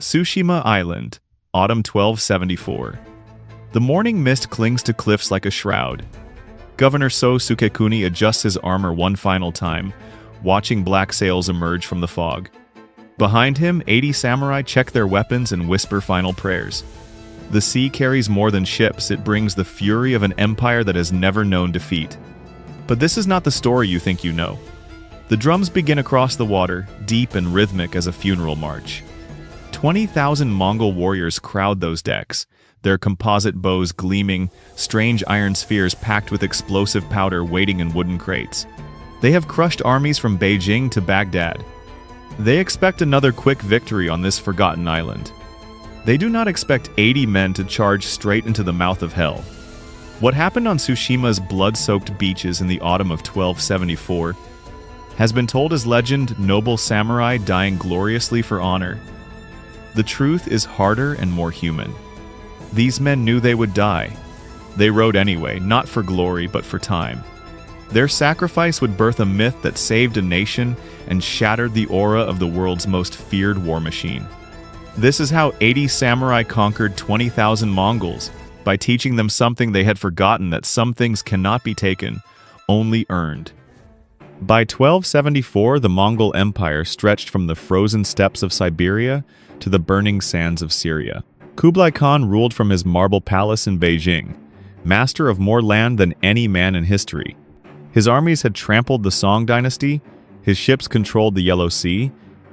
Tsushima Island, autumn 1274. The morning mist clings to cliffs like a shroud. Governor Sō Sukekuni adjusts his armor one final time, watching black sails emerge from the fog. Behind him, 80 samurai check their weapons and whisper final prayers. The sea carries more than ships, it brings the fury of an empire that has never known defeat. But this is not the story you think you know. The drums begin across the water, deep and rhythmic as a funeral march. 20,000 Mongol warriors crowd those decks, their composite bows gleaming, strange iron spheres packed with explosive powder waiting in wooden crates. They have crushed armies from Beijing to Baghdad. They expect another quick victory on this forgotten island. They do not expect 80 men to charge straight into the mouth of hell. What happened on Tsushima's blood-soaked beaches in the autumn of 1274 has been told as legend, noble samurai dying gloriously for honor. The truth is harder and more human. These men knew they would die. They rode anyway, not for glory, but for time. Their sacrifice would birth a myth that saved a nation and shattered the aura of the world's most feared war machine. This is how 80 samurai conquered 20,000 Mongols, by teaching them something they had forgotten, that some things cannot be taken, only earned. By 1274, the Mongol Empire stretched from the frozen steppes of Siberia to the burning sands of Syria. Kublai Khan ruled from his marble palace in Beijing, master of more land than any man in history. His armies had trampled the Song dynasty, his ships controlled the Yellow Sea,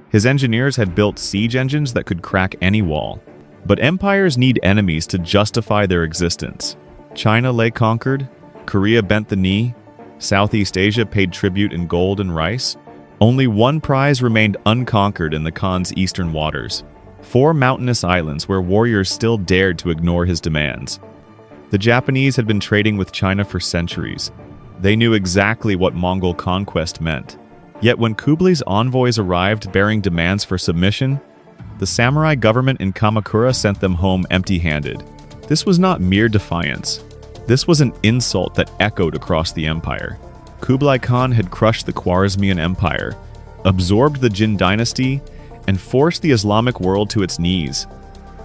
his engineers had built siege engines that could crack any wall. But empires need enemies to justify their existence. China lay conquered, Korea bent the knee, Southeast Asia paid tribute in gold and rice. Only one prize remained unconquered in the Khan's eastern waters: 4 mountainous islands where warriors still dared to ignore his demands. The Japanese had been trading with China for centuries. They knew exactly what Mongol conquest meant. Yet when Kublai's envoys arrived bearing demands for submission, the samurai government in Kamakura sent them home empty-handed. This was not mere defiance. This was an insult that echoed across the empire. Kublai Khan had crushed the Khwarezmian Empire, absorbed the Jin dynasty, and forced the Islamic world to its knees.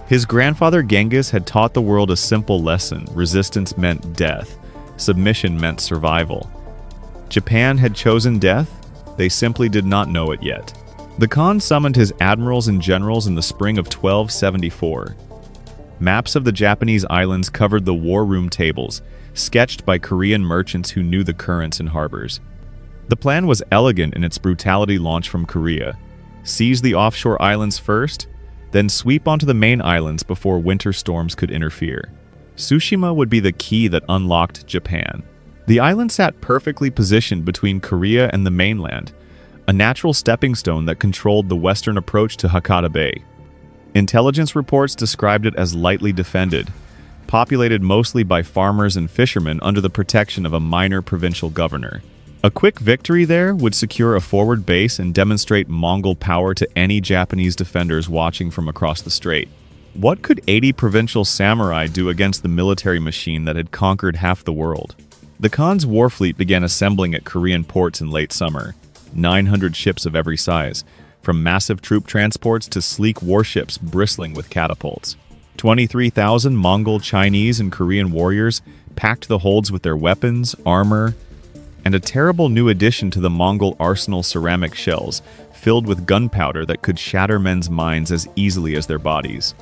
His grandfather Genghis had taught the world a simple lesson: resistance meant death, submission meant survival. Japan had chosen death, they simply did not know it yet. The Khan summoned his admirals and generals in the spring of 1274. Maps of the Japanese islands covered the war room tables, sketched by Korean merchants who knew the currents and harbors. The plan was elegant in its brutality: launch from Korea, seize the offshore islands first, then sweep onto the main islands before winter storms could interfere. Tsushima would be the key that unlocked Japan. The island sat perfectly positioned between Korea and the mainland, a natural stepping stone that controlled the western approach to Hakata Bay. Intelligence reports described it as lightly defended, populated mostly by farmers and fishermen under the protection of a minor provincial governor. A quick victory there would secure a forward base and demonstrate Mongol power to any Japanese defenders watching from across the strait. What could 80 provincial samurai do against the military machine that had conquered half the world? The Khan's war fleet began assembling at Korean ports in late summer, 900 ships of every size, from massive troop transports to sleek warships bristling with catapults. 23,000 Mongol, Chinese, and Korean warriors packed the holds with their weapons, armor, and a terrible new addition to the Mongol arsenal: ceramic shells, filled with gunpowder that could shatter men's minds as easily as their bodies.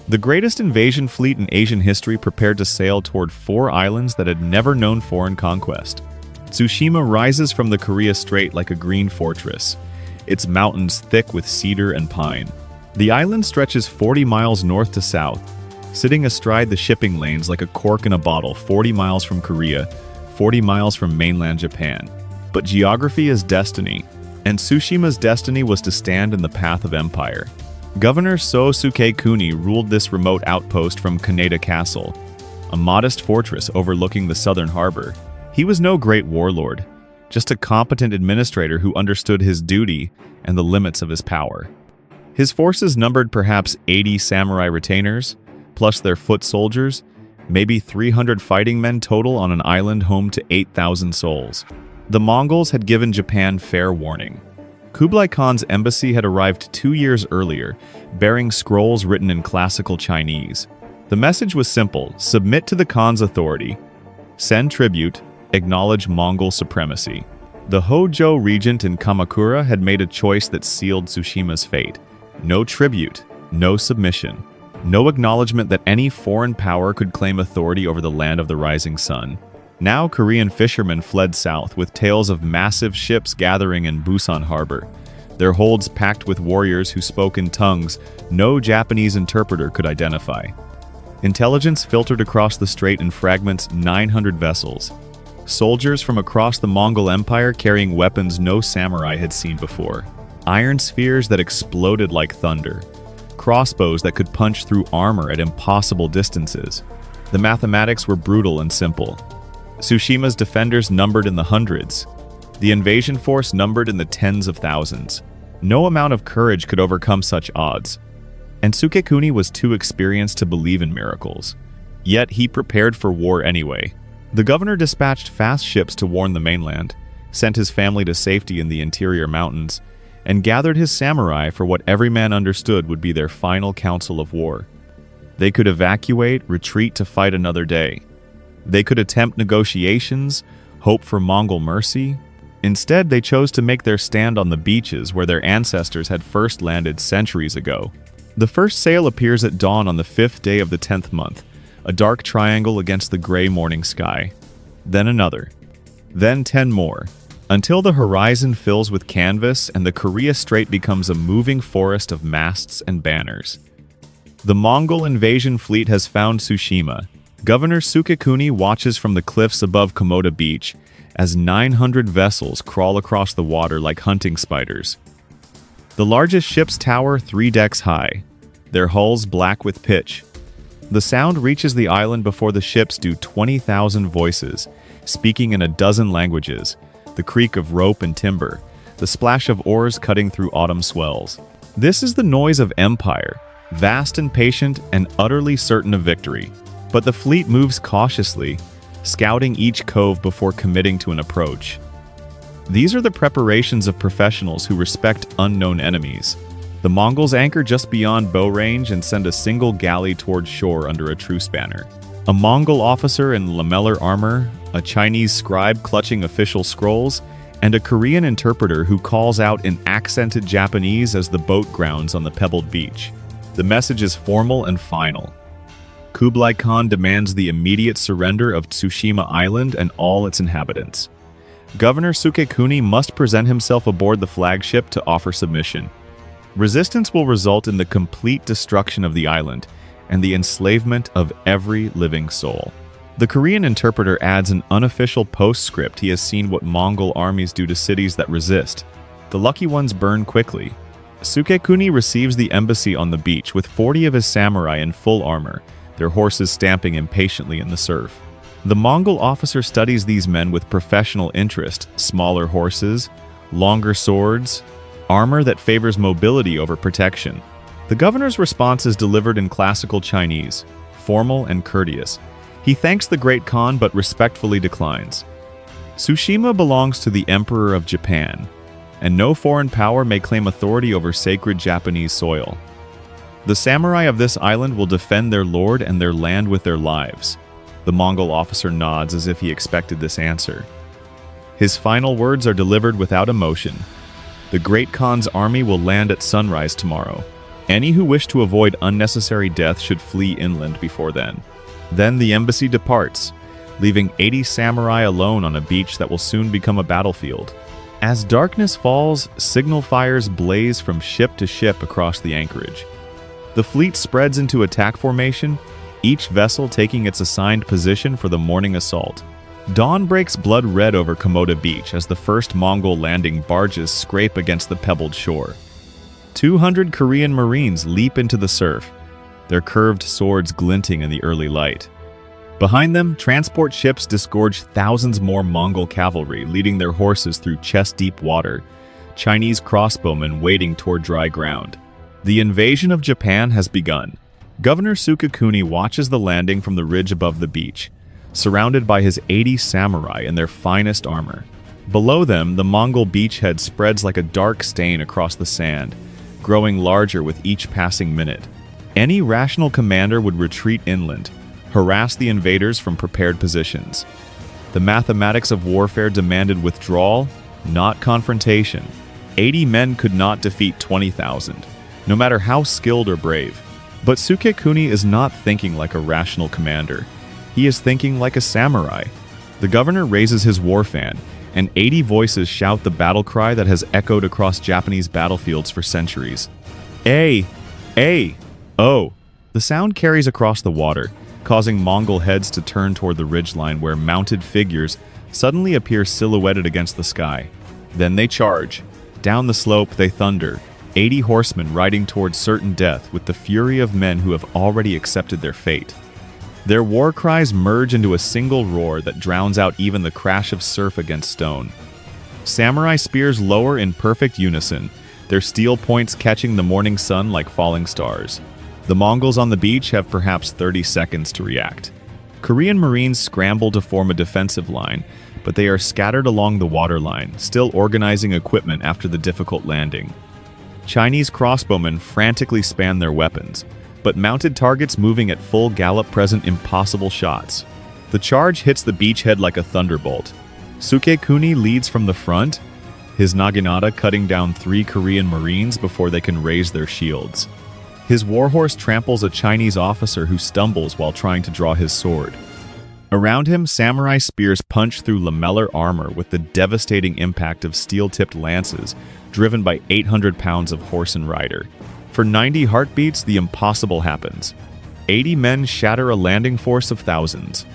The greatest invasion fleet in Asian history prepared to sail toward 4 islands that had never known foreign conquest. Tsushima rises from the Korea Strait like a green fortress, its mountains thick with cedar and pine. The island stretches 40 miles north to south, sitting astride the shipping lanes like a cork in a bottle, 40 miles from Korea, 40 miles from mainland Japan. But geography is destiny, and Tsushima's destiny was to stand in the path of empire. Governor Sō Sukekuni ruled this remote outpost from Kaneda Castle, a modest fortress overlooking the southern harbor. He was no great warlord, just a competent administrator who understood his duty and the limits of his power. His forces numbered perhaps 80 samurai retainers, plus their foot soldiers, maybe 300 fighting men total on an island home to 8,000 souls. The Mongols had given Japan fair warning. Kublai Khan's embassy had arrived 2 years earlier, bearing scrolls written in classical Chinese. The message was simple: submit to the Khan's authority, send tribute, acknowledge Mongol supremacy. The Hozhou regent in Kamakura had made a choice that sealed Tsushima's fate. No tribute, no submission, no acknowledgement that any foreign power could claim authority over the land of the rising sun. Now Korean fishermen fled south with tales of massive ships gathering in Busan harbor, their holds packed with warriors who spoke in tongues no Japanese interpreter could identify. Intelligence filtered across the strait in fragments 900 vessels. Soldiers from across the Mongol Empire carrying weapons no samurai had seen before. Iron spheres that exploded like thunder. Crossbows that could punch through armor at impossible distances. The mathematics were brutal and simple. Tsushima's defenders numbered in the hundreds. The invasion force numbered in the tens of thousands. No amount of courage could overcome such odds. And Sukekuni was too experienced to believe in miracles. Yet he prepared for war anyway. The governor dispatched fast ships to warn the mainland, sent his family to safety in the interior mountains, and gathered his samurai for what every man understood would be their final council of war. They could evacuate, retreat to fight another day. They could attempt negotiations, hope for Mongol mercy. Instead, they chose to make their stand on the beaches where their ancestors had first landed centuries ago. The first sail appears at dawn on the 5th day of the 10th month, a dark triangle against the gray morning sky. Then another. Then 10 more, until the horizon fills with canvas and the Korea Strait becomes a moving forest of masts and banners. The Mongol invasion fleet has found Tsushima. Governor Sukekuni watches from the cliffs above Komoda Beach as 900 vessels crawl across the water like hunting spiders. The largest ships tower 3 decks high, their hulls black with pitch. The sound reaches the island before the ships do 20,000 voices, speaking in a dozen languages, the creak of rope and timber, the splash of oars cutting through autumn swells. This is the noise of empire, vast and patient and utterly certain of victory. But the fleet moves cautiously, scouting each cove before committing to an approach. These are the preparations of professionals who respect unknown enemies. The Mongols anchor just beyond bow range and send a single galley toward shore under a truce banner. A Mongol officer in lamellar armor, a Chinese scribe clutching official scrolls, and a Korean interpreter who calls out in accented Japanese as the boat grounds on the pebbled beach. The message is formal and final. Kublai Khan demands the immediate surrender of Tsushima Island and all its inhabitants. Governor Sukekuni must present himself aboard the flagship to offer submission. Resistance will result in the complete destruction of the island and the enslavement of every living soul. The Korean interpreter adds an unofficial postscript he has seen what Mongol armies do to cities that resist. The lucky ones burn quickly. Sukekuni receives the embassy on the beach with 40 of his samurai in full armor, their horses stamping impatiently in the surf. The Mongol officer studies these men with professional interest: smaller horses, longer swords, armor that favors mobility over protection. The governor's response is delivered in classical Chinese, formal and courteous. He thanks the great Khan but respectfully declines. Tsushima belongs to the Emperor of Japan, and no foreign power may claim authority over sacred Japanese soil. The samurai of this island will defend their lord and their land with their lives. The Mongol officer nods as if he expected this answer. His final words are delivered without emotion. The Great Khan's army will land at sunrise tomorrow. Any who wish to avoid unnecessary death should flee inland before then. Then the embassy departs, leaving 80 samurai alone on a beach that will soon become a battlefield. As darkness falls, signal fires blaze from ship to ship across the anchorage. The fleet spreads into attack formation, each vessel taking its assigned position for the morning assault. Dawn breaks blood red over Komoda Beach as the first Mongol landing barges scrape against the pebbled shore. 200 Korean Marines leap into the surf, their curved swords glinting in the early light. Behind them, transport ships disgorge thousands more Mongol cavalry, leading their horses through chest-deep water, Chinese crossbowmen wading toward dry ground. The invasion of Japan has begun. Governor Sukekuni watches the landing from the ridge above the beach, surrounded by his 80 samurai in their finest armor. Below them, the Mongol beachhead spreads like a dark stain across the sand, growing larger with each passing minute. Any rational commander would retreat inland, harass the invaders from prepared positions. The mathematics of warfare demanded withdrawal, not confrontation. 80 men could not defeat 20,000, no matter how skilled or brave. But Sukekuni is not thinking like a rational commander. He is thinking like a samurai. The governor raises his war fan, and 80 voices shout the battle cry that has echoed across Japanese battlefields for centuries. A! A! Oh! The sound carries across the water, causing Mongol heads to turn toward the ridgeline where mounted figures suddenly appear silhouetted against the sky. Then they charge. Down the slope they thunder, 80 horsemen riding towards certain death with the fury of men who have already accepted their fate. Their war cries merge into a single roar that drowns out even the crash of surf against stone. Samurai spears lower in perfect unison, their steel points catching the morning sun like falling stars. The Mongols on the beach have perhaps 30 seconds to react. Korean Marines scramble to form a defensive line, but they are scattered along the waterline, still organizing equipment after the difficult landing. Chinese crossbowmen frantically span their weapons, but mounted targets moving at full gallop present impossible shots. The charge hits the beachhead like a thunderbolt. Sukekuni leads from the front, his naginata cutting down 3 Korean Marines before they can raise their shields. His warhorse tramples a Chinese officer who stumbles while trying to draw his sword. Around him, samurai spears punch through lamellar armor with the devastating impact of steel-tipped lances, driven by 800 pounds of horse and rider. For 90 heartbeats, the impossible happens. 80 men shatter a landing force of thousands.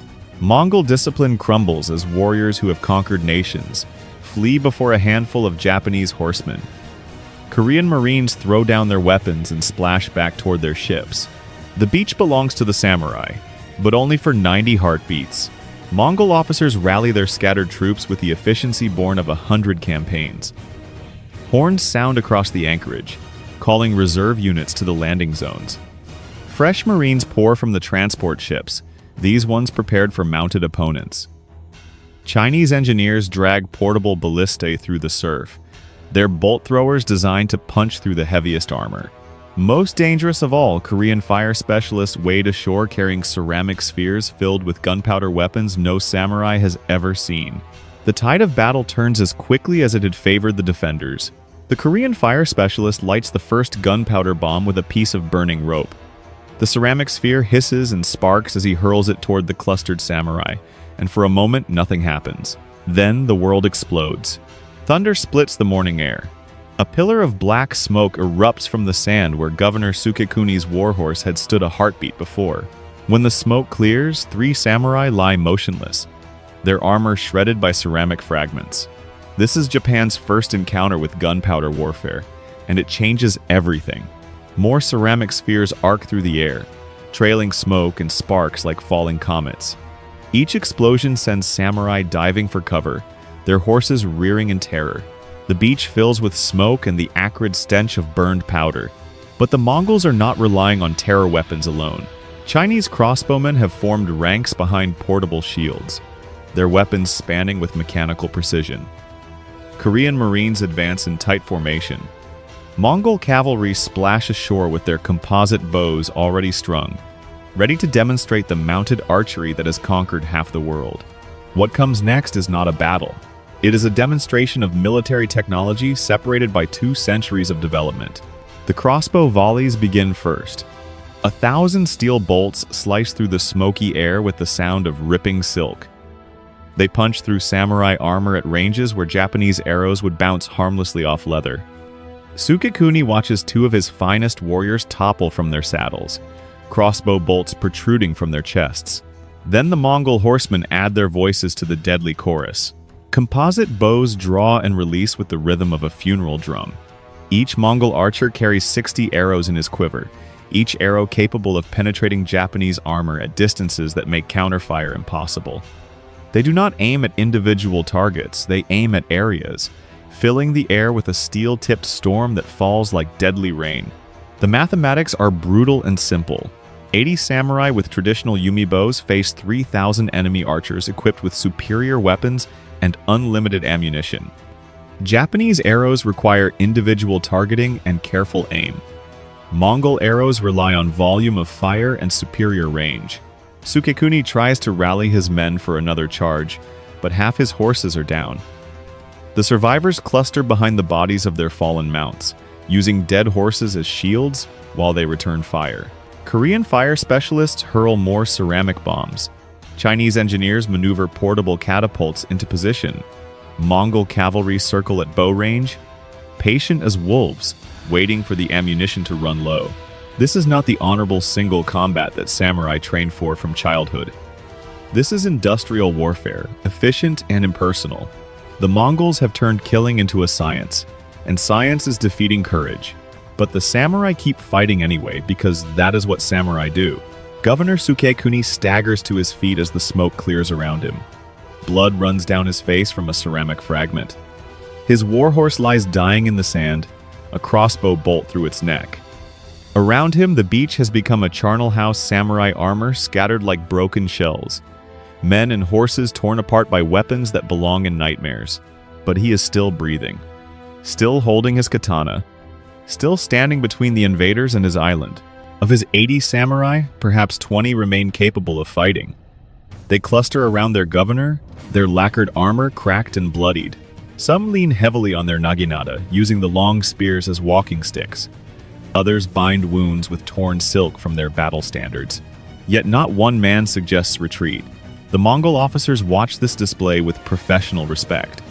Mongol discipline crumbles as warriors who have conquered nations flee before a handful of Japanese horsemen. Korean Marines throw down their weapons and splash back toward their ships. The beach belongs to the samurai, but only for 90 heartbeats. Mongol officers rally their scattered troops with the efficiency born of 100 campaigns. Horns sound across the anchorage, calling reserve units to the landing zones. Fresh Marines pour from the transport ships, these ones prepared for mounted opponents. Chinese engineers drag portable ballistae through the surf, their bolt throwers designed to punch through the heaviest armor. Most dangerous of all, Korean fire specialists wade ashore carrying ceramic spheres filled with gunpowder weapons no samurai has ever seen. The tide of battle turns as quickly as it had favored the defenders. The Korean fire specialist lights the first gunpowder bomb with a piece of burning rope. The ceramic sphere hisses and sparks as he hurls it toward the clustered samurai, and for a moment nothing happens. Then the world explodes. Thunder splits the morning air. A pillar of black smoke erupts from the sand where Governor Sukekuni's warhorse had stood a heartbeat before. When the smoke clears, 3 samurai lie motionless, their armor shredded by ceramic fragments. This is Japan's first encounter with gunpowder warfare, and it changes everything. More ceramic spheres arc through the air, trailing smoke and sparks like falling comets. Each explosion sends samurai diving for cover, their horses rearing in terror. The beach fills with smoke and the acrid stench of burned powder. But the Mongols are not relying on terror weapons alone. Chinese crossbowmen have formed ranks behind portable shields, their weapons spanning with mechanical precision. Korean Marines advance in tight formation. Mongol cavalry splash ashore with their composite bows already strung, ready to demonstrate the mounted archery that has conquered half the world. What comes next is not a battle. It is a demonstration of military technology separated by 2 centuries of development. The crossbow volleys begin first. 1,000 steel bolts slice through the smoky air with the sound of ripping silk. They punch through samurai armor at ranges where Japanese arrows would bounce harmlessly off leather. Sukekuni watches 2 of his finest warriors topple from their saddles, crossbow bolts protruding from their chests. Then the Mongol horsemen add their voices to the deadly chorus. Composite bows draw and release with the rhythm of a funeral drum. Each Mongol archer carries 60 arrows in his quiver, each arrow capable of penetrating Japanese armor at distances that make counterfire impossible. They do not aim at individual targets, they aim at areas, filling the air with a steel-tipped storm that falls like deadly rain. The mathematics are brutal and simple. 80 samurai with traditional yumi bows face 3,000 enemy archers equipped with superior weapons and unlimited ammunition. Japanese arrows require individual targeting and careful aim. Mongol arrows rely on volume of fire and superior range. Sukekuni tries to rally his men for another charge, but half his horses are down. The survivors cluster behind the bodies of their fallen mounts, using dead horses as shields while they return fire. Korean fire specialists hurl more ceramic bombs. Chinese engineers maneuver portable catapults into position. Mongol cavalry circle at bow range, patient as wolves, waiting for the ammunition to run low. This is not the honorable single combat that samurai trained for from childhood. This is industrial warfare, efficient and impersonal. The Mongols have turned killing into a science, and science is defeating courage. But the samurai keep fighting anyway, because that is what samurai do. Governor Sukekuni staggers to his feet as the smoke clears around him. Blood runs down his face from a ceramic fragment. His warhorse lies dying in the sand, a crossbow bolt through its neck. Around him, the beach has become a charnel house samurai armor scattered like broken shells. Men and horses torn apart by weapons that belong in nightmares. But he is still breathing. Still holding his katana. Still standing between the invaders and his island. Of his 80 samurai, perhaps 20 remain capable of fighting. They cluster around their governor, their lacquered armor cracked and bloodied. Some lean heavily on their naginata, using the long spears as walking sticks. Others bind wounds with torn silk from their battle standards. Yet not one man suggests retreat. The Mongol officers watch this display with professional respect.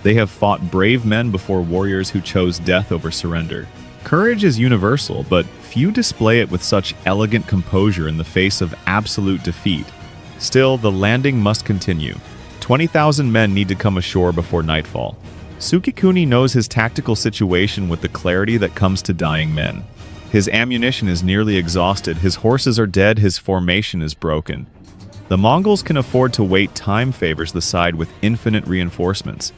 They have fought brave men before warriors who chose death over surrender. Courage is universal, but few display it with such elegant composure in the face of absolute defeat. Still, the landing must continue. 20,000 men need to come ashore before nightfall. Sukekuni knows his tactical situation with the clarity that comes to dying men. His ammunition is nearly exhausted, his horses are dead, his formation is broken. The Mongols can afford to wait. Time favors the side with infinite reinforcements.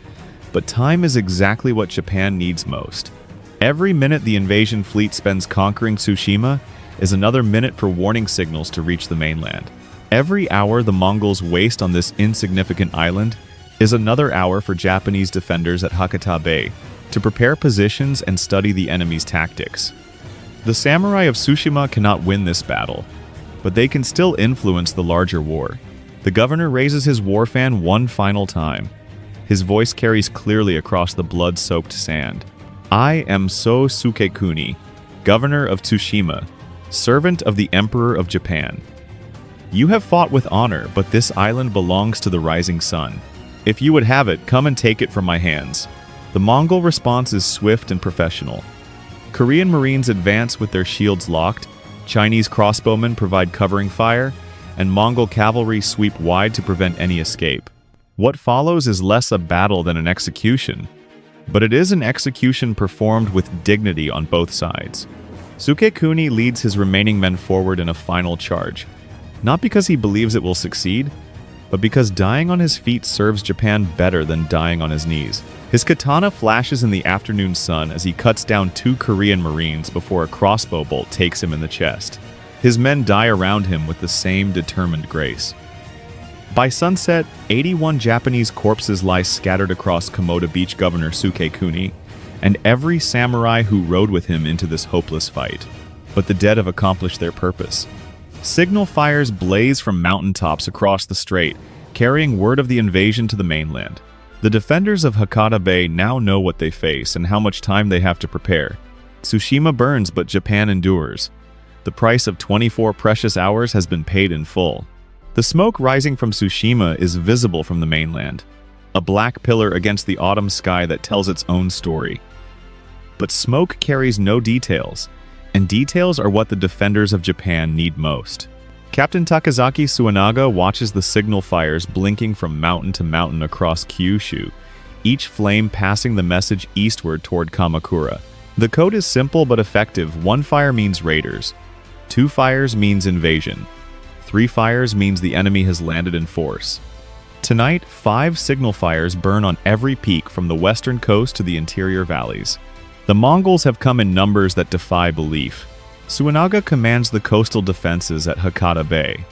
But time is exactly what Japan needs most. Every minute the invasion fleet spends conquering Tsushima is another minute for warning signals to reach the mainland. Every hour the Mongols waste on this insignificant island is another hour for Japanese defenders at Hakata Bay to prepare positions and study the enemy's tactics. The samurai of Tsushima cannot win this battle, but they can still influence the larger war. The governor raises his war fan one final time. His voice carries clearly across the blood-soaked sand. I am Sō Sukekuni, governor of Tsushima, servant of the Emperor of Japan. You have fought with honor, but this island belongs to the rising sun. If you would have it, come and take it from my hands. The Mongol response is swift and professional. Korean Marines advance with their shields locked, Chinese crossbowmen provide covering fire, and Mongol cavalry sweep wide to prevent any escape. What follows is less a battle than an execution, but it is an execution performed with dignity on both sides. Sukekuni leads his remaining men forward in a final charge, not because he believes it will succeed, but because dying on his feet serves Japan better than dying on his knees. His katana flashes in the afternoon sun as he cuts down 2 Korean Marines before a crossbow bolt takes him in the chest. His men die around him with the same determined grace. By sunset, 81 Japanese corpses lie scattered across Komoda Beach. Governor Sukekuni, and every samurai who rode with him into this hopeless fight. But the dead have accomplished their purpose. Signal fires blaze from mountaintops across the strait, carrying word of the invasion to the mainland. The defenders of Hakata Bay now know what they face and how much time they have to prepare. Tsushima burns, but Japan endures. The price of 24 precious hours has been paid in full. The smoke rising from Tsushima is visible from the mainland, a black pillar against the autumn sky that tells its own story. But smoke carries no details, and details are what the defenders of Japan need most. Captain Takazaki Suenaga watches the signal fires blinking from mountain to mountain across Kyushu, each flame passing the message eastward toward Kamakura. The code is simple but effective. 1 fire means raiders, 2 fires means invasion, 3 fires means the enemy has landed in force. Tonight, 5 signal fires burn on every peak from the western coast to the interior valleys. The Mongols have come in numbers that defy belief. Suenaga commands the coastal defenses at Hakata Bay,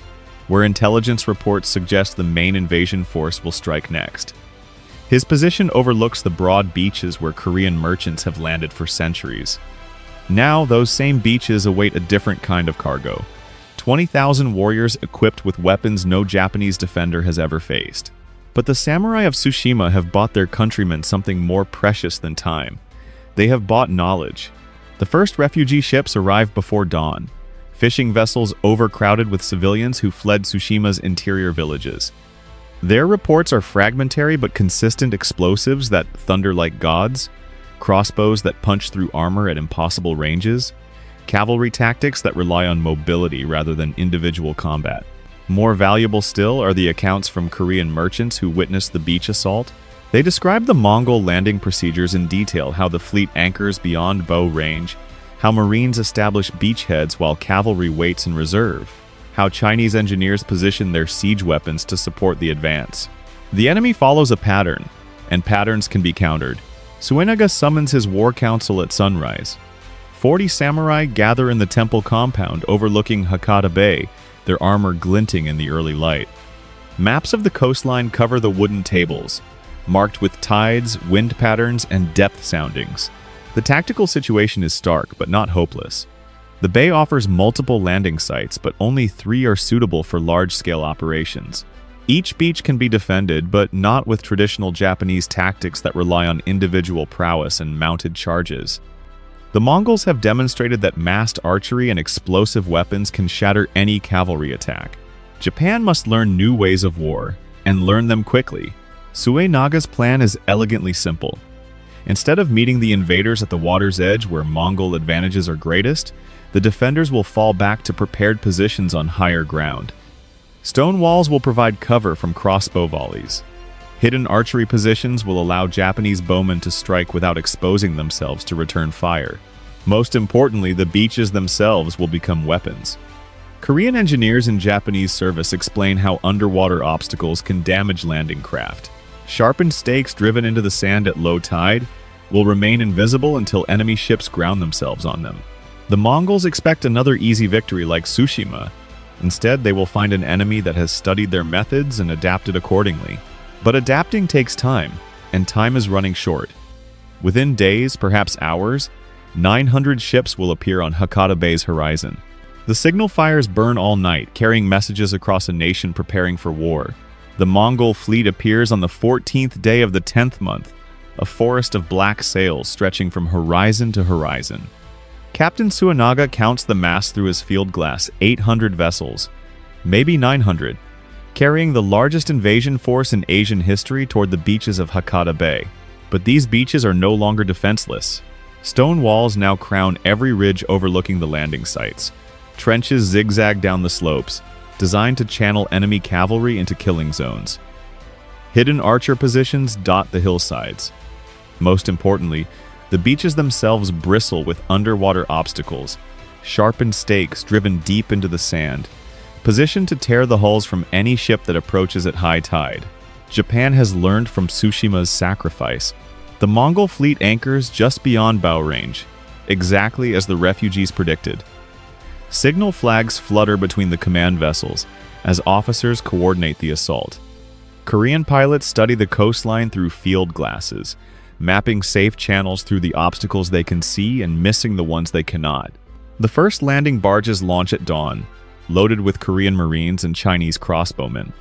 where intelligence reports suggest the main invasion force will strike next. His position overlooks the broad beaches where Korean merchants have landed for centuries. Now, those same beaches await a different kind of cargo. 20,000 warriors equipped with weapons no Japanese defender has ever faced. But the samurai of Tsushima have bought their countrymen something more precious than time. They have bought knowledge. The first refugee ships arrived before dawn. Fishing vessels overcrowded with civilians who fled Tsushima's interior villages. Their reports are fragmentary but consistent explosives that thunder like gods, crossbows that punch through armor at impossible ranges, cavalry tactics that rely on mobility rather than individual combat. More valuable still are the accounts from Korean merchants who witnessed the beach assault. They describe the Mongol landing procedures in detail, how the fleet anchors beyond bow range, how Marines establish beachheads while cavalry waits in reserve, how Chinese engineers position their siege weapons to support the advance. The enemy follows a pattern, and patterns can be countered. Suenaga summons his war council at sunrise. 40 samurai gather in the temple compound overlooking Hakata Bay, their armor glinting in the early light. Maps of the coastline cover the wooden tables, marked with tides, wind patterns, and depth soundings. The tactical situation is stark, but not hopeless. The bay offers multiple landing sites, but only 3 are suitable for large-scale operations. Each beach can be defended, but not with traditional Japanese tactics that rely on individual prowess and mounted charges. The Mongols have demonstrated that massed archery and explosive weapons can shatter any cavalry attack. Japan must learn new ways of war, and learn them quickly. Suenaga's plan is elegantly simple. Instead of meeting the invaders at the water's edge where Mongol advantages are greatest, the defenders will fall back to prepared positions on higher ground. Stone walls will provide cover from crossbow volleys. Hidden archery positions will allow Japanese bowmen to strike without exposing themselves to return fire. Most importantly, the beaches themselves will become weapons. Korean engineers in Japanese service explain how underwater obstacles can damage landing craft. Sharpened stakes driven into the sand at low tide will remain invisible until enemy ships ground themselves on them. The Mongols expect another easy victory like Tsushima. Instead, they will find an enemy that has studied their methods and adapted accordingly. But adapting takes time, and time is running short. Within days, perhaps hours, 900 ships will appear on Hakata Bay's horizon. The signal fires burn all night, carrying messages across a nation preparing for war. The Mongol fleet appears on the 14th day of the 10th month, a forest of black sails stretching from horizon to horizon. Captain Suenaga counts the masts through his field glass, 800 vessels, maybe 900, carrying the largest invasion force in Asian history toward the beaches of Hakata Bay. But these beaches are no longer defenseless. Stone walls now crown every ridge overlooking the landing sites. Trenches zigzag down the slopes, designed to channel enemy cavalry into killing zones. Hidden archer positions dot the hillsides. Most importantly, the beaches themselves bristle with underwater obstacles, sharpened stakes driven deep into the sand, positioned to tear the hulls from any ship that approaches at high tide. Japan has learned from Tsushima's sacrifice. The Mongol fleet anchors just beyond bow range, exactly as the refugees predicted. Signal flags flutter between the command vessels as officers coordinate the assault. Korean pilots study the coastline through field glasses, mapping safe channels through the obstacles they can see and missing the ones they cannot. The first landing barges launch at dawn, loaded with Korean Marines and Chinese crossbowmen.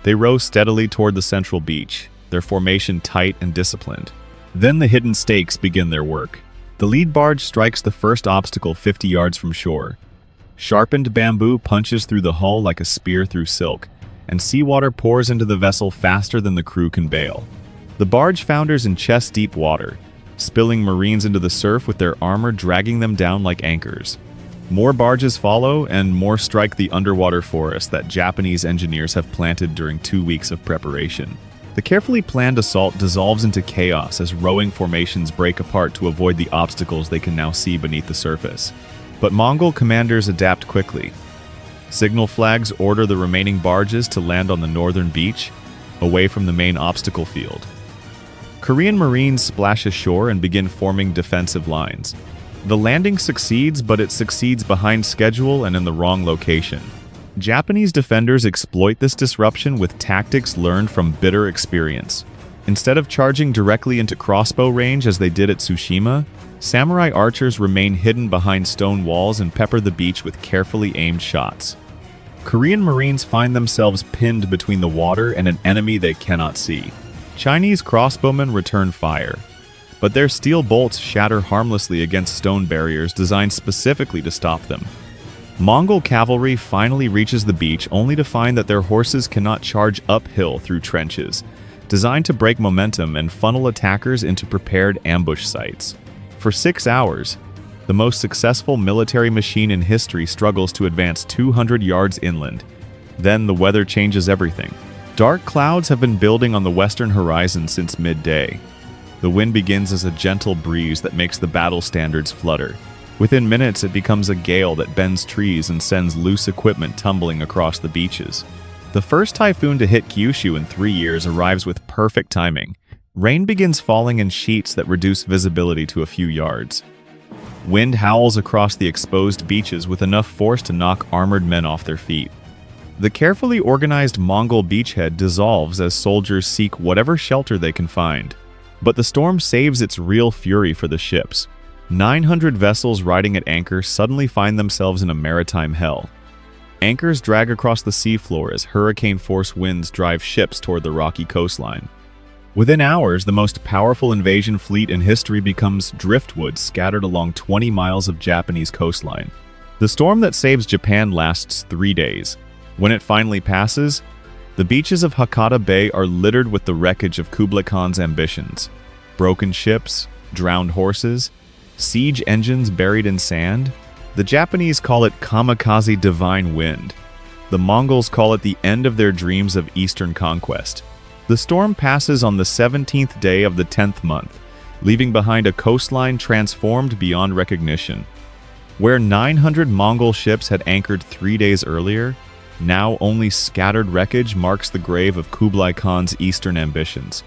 They row steadily toward the central beach, their formation tight and disciplined. Then the hidden stakes begin their work. The lead barge strikes the first obstacle 50 yards from shore. Sharpened bamboo punches through the hull like a spear through silk, and seawater pours into the vessel faster than the crew can bail. The barge founders in chest-deep water, spilling Marines into the surf with their armor dragging them down like anchors. More barges follow, and more strike the underwater forest that Japanese engineers have planted during 2 weeks of preparation. The carefully planned assault dissolves into chaos as rowing formations break apart to avoid the obstacles they can now see beneath the surface. But Mongol commanders adapt quickly. Signal flags order the remaining barges to land on the northern beach, away from the main obstacle field. Korean Marines splash ashore and begin forming defensive lines. The landing succeeds, but it succeeds behind schedule and in the wrong location. Japanese defenders exploit this disruption with tactics learned from bitter experience. Instead of charging directly into crossbow range as they did at Tsushima, samurai archers remain hidden behind stone walls and pepper the beach with carefully aimed shots. Korean Marines find themselves pinned between the water and an enemy they cannot see. Chinese crossbowmen return fire, but their steel bolts shatter harmlessly against stone barriers designed specifically to stop them. Mongol cavalry finally reaches the beach only to find that their horses cannot charge uphill through trenches, designed to break momentum and funnel attackers into prepared ambush sites. For 6 hours, the most successful military machine in history struggles to advance 200 yards inland. Then the weather changes everything. Dark clouds have been building on the western horizon since midday. The wind begins as a gentle breeze that makes the battle standards flutter. Within minutes, it becomes a gale that bends trees and sends loose equipment tumbling across the beaches. The first typhoon to hit Kyushu in 3 years arrives with perfect timing. Rain begins falling in sheets that reduce visibility to a few yards. Wind howls across the exposed beaches with enough force to knock armored men off their feet. The carefully organized Mongol beachhead dissolves as soldiers seek whatever shelter they can find. But the storm saves its real fury for the ships. 900 vessels riding at anchor suddenly find themselves in a maritime hell. Anchors drag across the seafloor as hurricane-force winds drive ships toward the rocky coastline. Within hours, the most powerful invasion fleet in history becomes driftwood scattered along 20 miles of Japanese coastline. The storm that saves Japan lasts 3 days. When it finally passes, the beaches of Hakata Bay are littered with the wreckage of Kublai Khan's ambitions. Broken ships, drowned horses, siege engines buried in sand. The Japanese call it kamikaze divine wind. The Mongols call it the end of their dreams of eastern conquest. The storm passes on the 17th day of the 10th month, leaving behind a coastline transformed beyond recognition. Where 900 Mongol ships had anchored 3 days earlier, now only scattered wreckage marks the grave of Kublai Khan's eastern ambitions.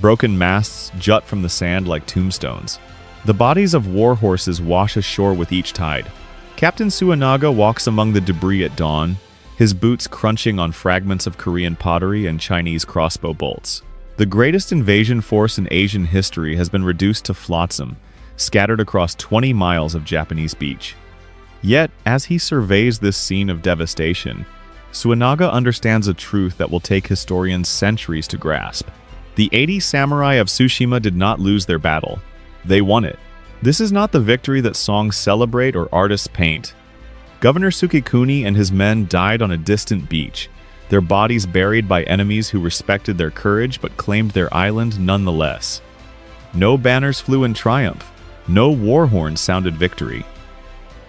Broken masts jut from the sand like tombstones. The bodies of war horses wash ashore with each tide. Captain Suenaga walks among the debris at dawn, his boots crunching on fragments of Korean pottery and Chinese crossbow bolts. The greatest invasion force in Asian history has been reduced to flotsam, scattered across 20 miles of Japanese beach. Yet, as he surveys this scene of devastation, Suenaga understands a truth that will take historians centuries to grasp. The 80 samurai of Tsushima did not lose their battle. They won it. This is not the victory that songs celebrate or artists paint. Governor Sukekuni and his men died on a distant beach, their bodies buried by enemies who respected their courage but claimed their island nonetheless. No banners flew in triumph. No war horns sounded victory.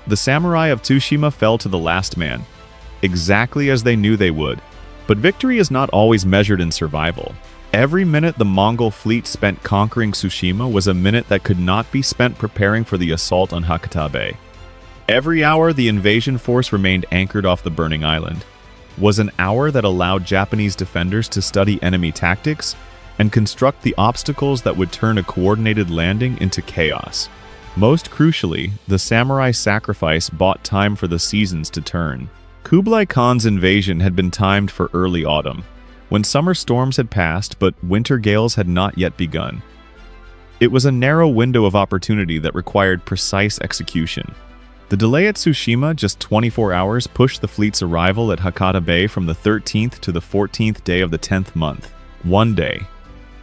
The samurai of Tsushima fell to the last man, exactly as they knew they would. But victory is not always measured in survival. Every minute the Mongol fleet spent conquering Tsushima was a minute that could not be spent preparing for the assault on Hakata Bay. Every hour the invasion force remained anchored off the burning island was an hour that allowed Japanese defenders to study enemy tactics and construct the obstacles that would turn a coordinated landing into chaos. Most crucially, the samurai sacrifice bought time for the seasons to turn. Kublai Khan's invasion had been timed for early autumn, when summer storms had passed but winter gales had not yet begun. It was a narrow window of opportunity that required precise execution. The delay at Tsushima, just 24 hours, pushed the fleet's arrival at Hakata Bay from the 13th to the 14th day of the 10th month. 1 day.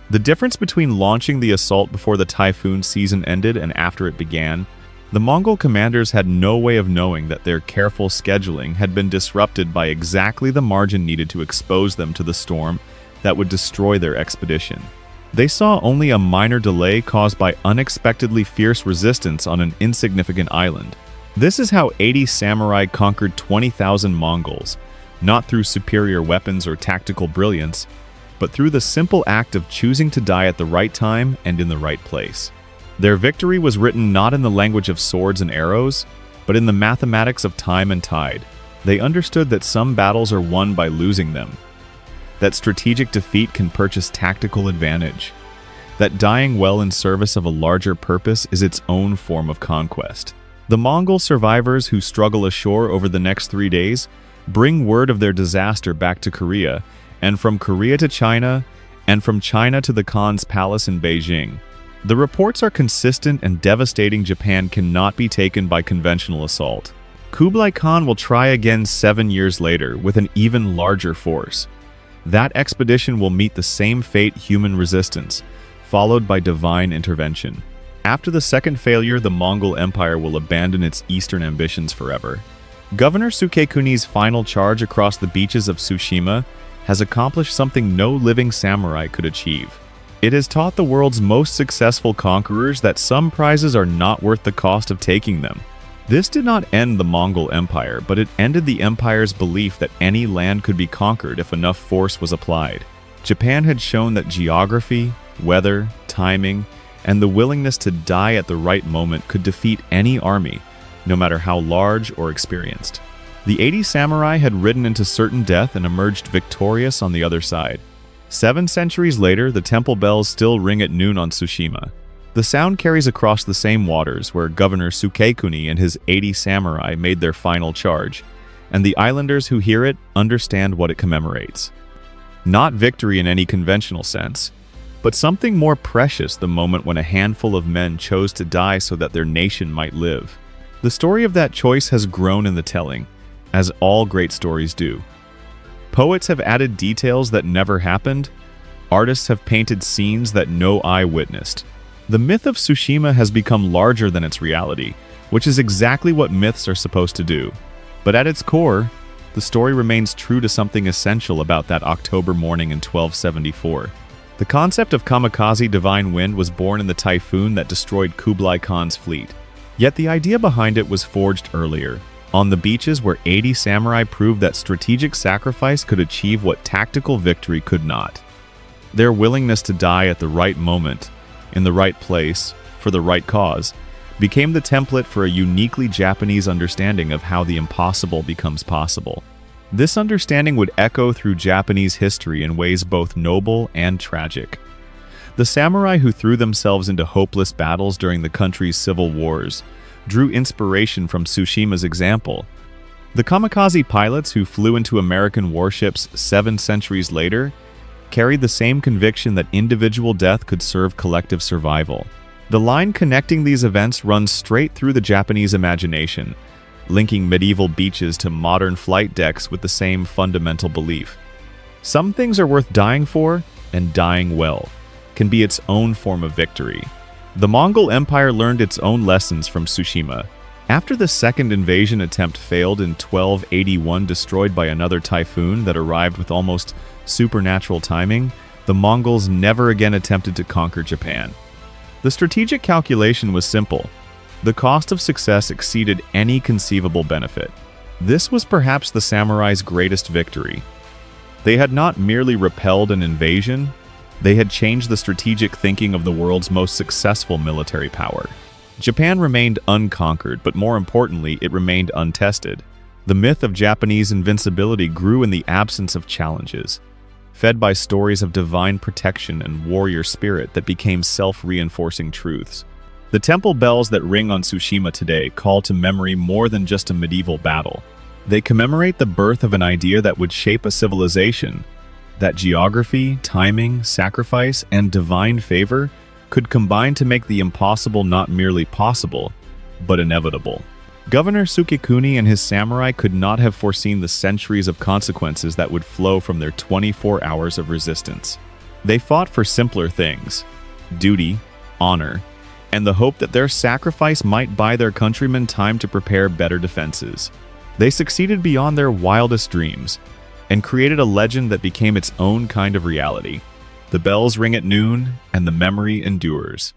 The difference between launching the assault before the typhoon season ended and after it began, the Mongol commanders had no way of knowing that their careful scheduling had been disrupted by exactly the margin needed to expose them to the storm that would destroy their expedition. They saw only a minor delay caused by unexpectedly fierce resistance on an insignificant island. This is how 80 samurai conquered 20,000 Mongols, not through superior weapons or tactical brilliance, but through the simple act of choosing to die at the right time and in the right place. Their victory was written not in the language of swords and arrows, but in the mathematics of time and tide. They understood that some battles are won by losing them, that strategic defeat can purchase tactical advantage, that dying well in service of a larger purpose is its own form of conquest. The Mongol survivors who struggle ashore over the next 3 days bring word of their disaster back to Korea, and from Korea to China, and from China to the Khan's palace in Beijing. The reports are consistent and devastating. Japan cannot be taken by conventional assault. Kublai Khan will try again 7 years later with an even larger force. That expedition will meet the same fate: human resistance, followed by divine intervention. After the second failure, the Mongol Empire will abandon its eastern ambitions forever. Governor Sukekuni's final charge across the beaches of Tsushima has accomplished something no living samurai could achieve. It has taught the world's most successful conquerors that some prizes are not worth the cost of taking them. This did not end the Mongol Empire, but it ended the empire's belief that any land could be conquered if enough force was applied. Japan had shown that geography, weather, timing, and the willingness to die at the right moment could defeat any army, no matter how large or experienced. The 80 samurai had ridden into certain death and emerged victorious on the other side. 7 centuries later, the temple bells still ring at noon on Tsushima. The sound carries across the same waters where Governor Sukekuni and his 80 samurai made their final charge, and the islanders who hear it understand what it commemorates. Not victory in any conventional sense, but something more precious: the moment when a handful of men chose to die so that their nation might live. The story of that choice has grown in the telling, as all great stories do. Poets have added details that never happened. Artists have painted scenes that no eye witnessed. The myth of Tsushima has become larger than its reality, which is exactly what myths are supposed to do. But at its core, the story remains true to something essential about that October morning in 1274. The concept of kamikaze divine wind was born in the typhoon that destroyed Kublai Khan's fleet. Yet the idea behind it was forged earlier, on the beaches where 80 samurai proved that strategic sacrifice could achieve what tactical victory could not. Their willingness to die at the right moment, in the right place, for the right cause, became the template for a uniquely Japanese understanding of how the impossible becomes possible. This understanding would echo through Japanese history in ways both noble and tragic. The samurai who threw themselves into hopeless battles during the country's civil wars drew inspiration from Tsushima's example. The kamikaze pilots who flew into American warships 7 centuries later carried the same conviction that individual death could serve collective survival. The line connecting these events runs straight through the Japanese imagination, linking medieval beaches to modern flight decks with the same fundamental belief. Some things are worth dying for, and dying well can be its own form of victory. The Mongol Empire learned its own lessons from Tsushima. After the second invasion attempt failed in 1281, destroyed by another typhoon that arrived with almost supernatural timing, the Mongols never again attempted to conquer Japan. The strategic calculation was simple. The cost of success exceeded any conceivable benefit. This was perhaps the samurai's greatest victory. They had not merely repelled an invasion, they had changed the strategic thinking of the world's most successful military power. Japan remained unconquered, but more importantly, it remained untested. The myth of Japanese invincibility grew in the absence of challenges, fed by stories of divine protection and warrior spirit that became self-reinforcing truths. The temple bells that ring on Tsushima today call to memory more than just a medieval battle. They commemorate the birth of an idea that would shape a civilization, that geography, timing, sacrifice, and divine favor could combine to make the impossible not merely possible, but inevitable. Governor Sukekuni and his samurai could not have foreseen the centuries of consequences that would flow from their 24 hours of resistance. They fought for simpler things: duty, honor, and the hope that their sacrifice might buy their countrymen time to prepare better defenses. They succeeded beyond their wildest dreams, and created a legend that became its own kind of reality. The bells ring at noon, and the memory endures.